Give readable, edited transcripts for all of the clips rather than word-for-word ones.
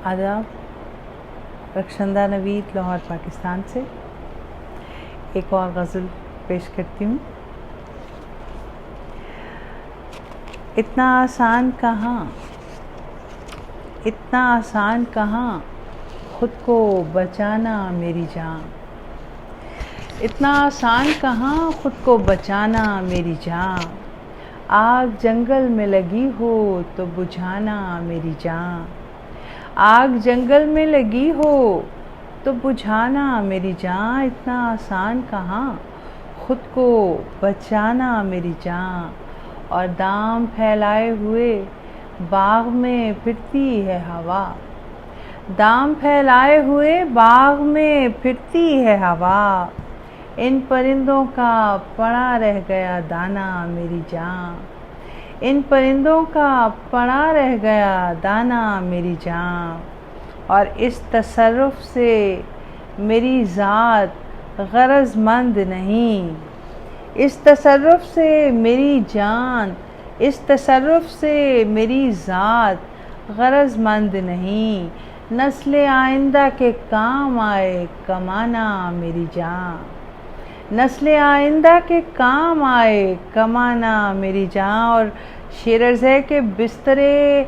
आदाब। रक्षंदा नवीद, लाहौर, पाकिस्तान से एक और गज़ल पेश करती हूँ। इतना आसान कहाँ खुद को बचाना मेरी जान। इतना आसान कहाँ खुद को बचाना मेरी जान। आग जंगल में लगी हो तो बुझाना मेरी जान। आग जंगल में लगी हो तो बुझाना मेरी जान। इतना आसान कहाँ खुद को बचाना मेरी जान। और दाम फैलाए हुए बाग में फिरती है हवा। दाम फैलाए हुए बाग में फिरती है हवा। इन परिंदों का पड़ा रह गया दाना मेरी जान। इन परिंदों का पड़ा रह गया दाना मेरी जान। और इस तसर्रुफ से मेरी ज़ात ग़रज़मंद नहीं। इस तसर्रुफ से मेरी जान, इस तसर्रुफ से मेरी ज़ात ग़रज़मंद नहीं। नस्ल आइंदा के काम आए कमाना मेरी जान। नस्ल आइंदा के काम आए कमाना मेरी जान। और शेर अर्ज़ है कि बिस्तरे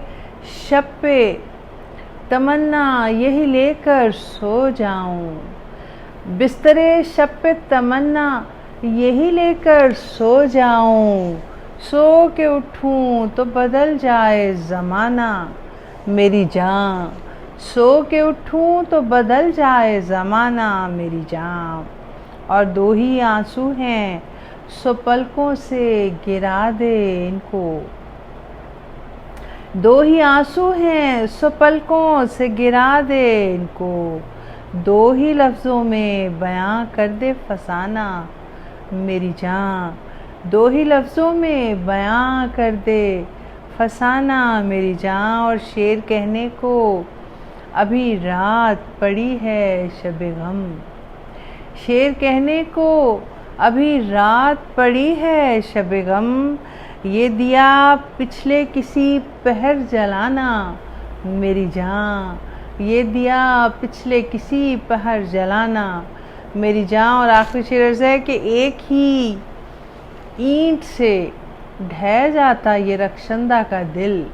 शब पे तमन्ना यही लेकर सो जाऊं। बिस्तरे शब पे तमन्ना यही लेकर सो जाऊं। सो के उठूं तो बदल जाए ज़माना मेरी जान। सो के उठूं तो बदल जाए ज़माना मेरी जान। और दो ही आंसू हैं सो पलकों से गिरा दे इनको। दो ही आंसू हैं सो पलकों से गिरा दे इनको। दो ही लफ्ज़ों में बयां कर दे फसाना मेरी जान। दो ही लफ्ज़ों में बयां कर दे फसाना मेरी जान। और शेर कहने को अभी रात पड़ी है शबे गम। शेर कहने को अभी रात पड़ी है शबे गम। ये दिया पिछले किसी पहर जलाना मेरी जान। ये दिया पिछले किसी पहर जलाना मेरी जान। और आखिरी शेर अर्ज़ है कि एक ही ईंट से ढह जाता ये रक्षंदा का दिल।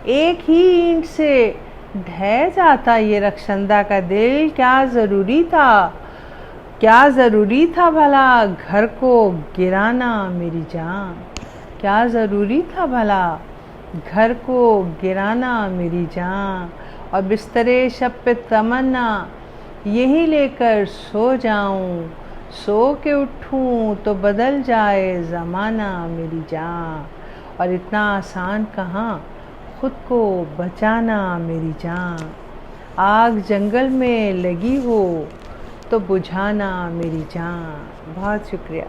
एक ही ईंट से ढह जाता ये रक्षंदा का दिल। क्या ज़रूरी था भला घर को गिराना मेरी जान। क्या ज़रूरी था भला घर को गिराना मेरी जान। और बिस्तरे शब पे तमन्ना यही लेकर सो जाऊं। सो के उठूं तो बदल जाए ज़माना मेरी जान। और इतना आसान कहाँ खुद को बचाना मेरी जान। आग जंगल में लगी हो तो बुझाना मेरी जान। बहुत शुक्रिया।